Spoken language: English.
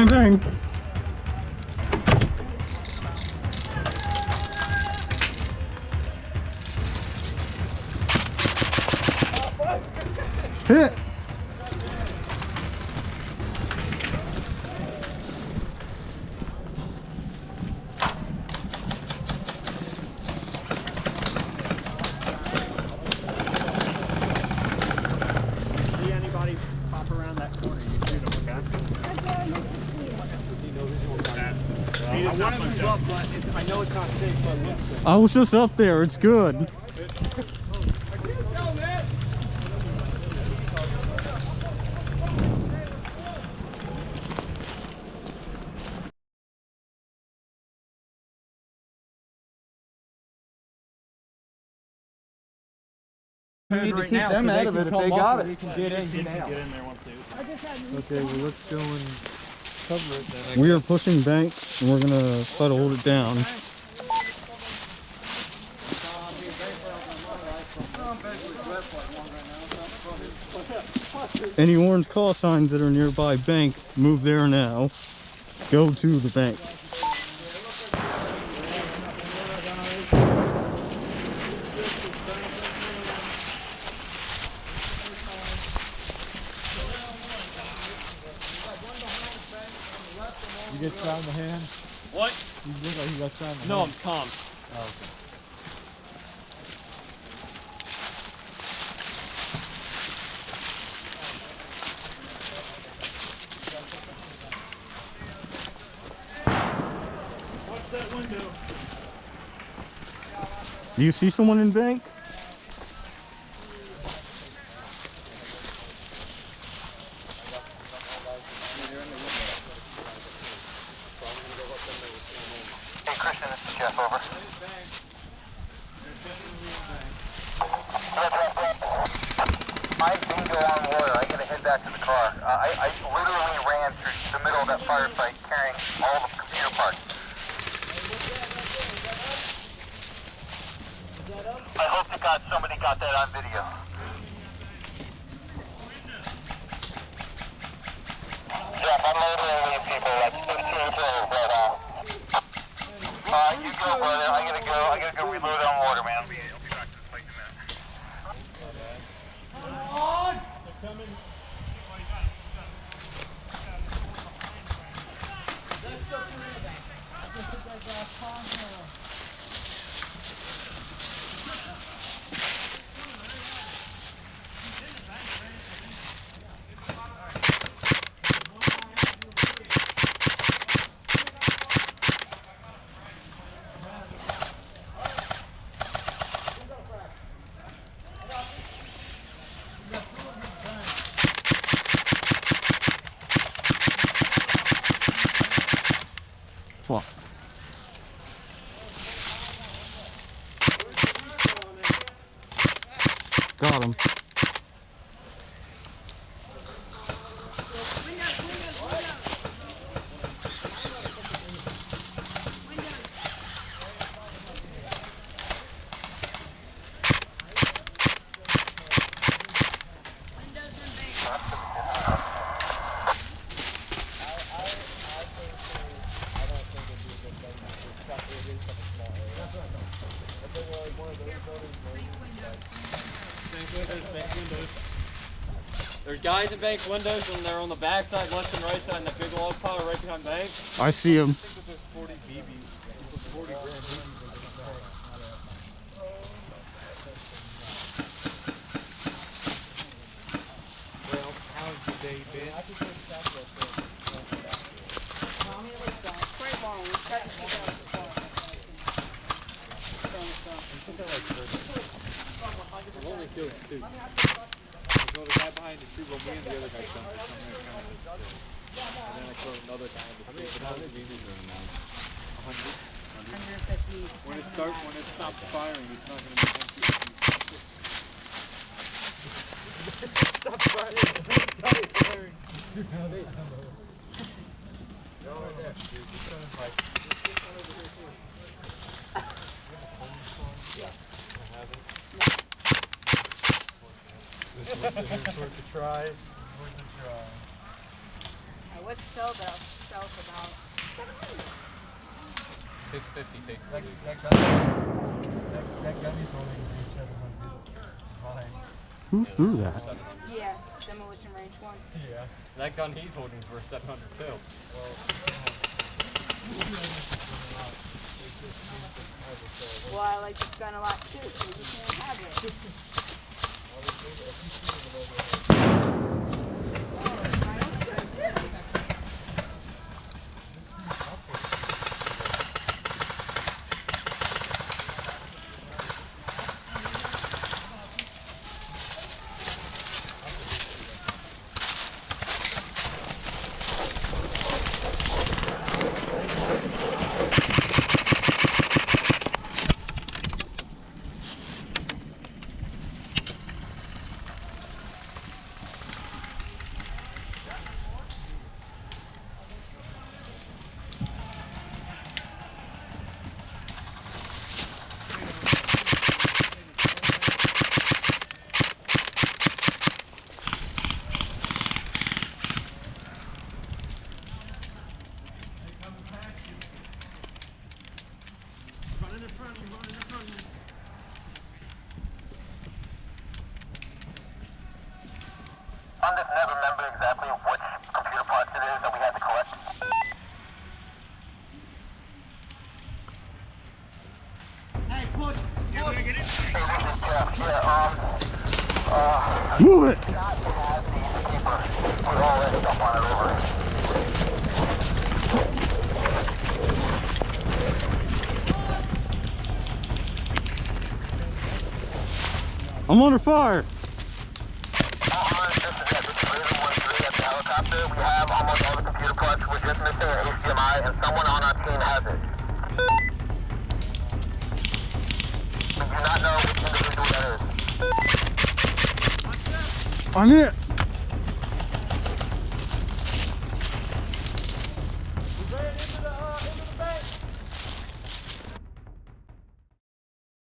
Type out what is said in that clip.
bang, bang. Hit. See anybody pop around that corner, you shoot them, okay? I want to move up, but I know it's not safe, but I was just up there. It's good. We need to keep them out of it. If they got it, we can get in, get out. Get in there once they... Okay, well let's go and cover it then. We are pushing bank, and we're gonna try to hold it down. Any orange call signs that are nearby bank, move there now. Go to the bank. You get shot in the hand? What? You look like you got shot in the hand. No, I'm calm. Oh, okay. Watch that window. Do you see someone in bank? Hey Christian, this is Jeff, over. I didn't go on water. I gotta head back to the car. I literally ran through the middle of that firefight carrying all the computer parts. I hope to God somebody got that on video. Jeff, I'm loading these people like 15 kills right now. You go, brother. I gotta go reload on water, man. I'll be back to the fight in a minute. They're coming. Fuck. Got him. There's guys in bank windows and they're on the back side, left and right side, and the big log pile right behind bank. I see him. I think that there's 40 BBs. 40 grand BBs. Well, how's your day been? I've only killed two. Well, the guy behind the tree, well, me and the other guy jumped it. And then I killed another guy in the tree. But how many BBs are in now? 100? 150. When it stops firing, it's not going to be empty. Stop firing. Stop firing. Go right there. Dude, just kind of like... Yeah, I have it. This was worth a try. I would sell, but I'll itself about 650 take. That gun he's holding is 700. Who threw that? yeah, demolition range one. Yeah. That gun he's holding is worth 700 too. Well, I like this gun a lot too, so you can't have it. I'm just never remember exactly which computer parts it is that we had to collect. Hey, push! Hey, this is Jeff. Yeah, Move it! got to have these keeper put all that stuff on it over. I'm under fire! This is Raven 1-3 at the helicopter. We have almost all the computer parts. We're just missing an HDMI, and someone on our team has it. We do not know which individual that is. I'm it! We ran into the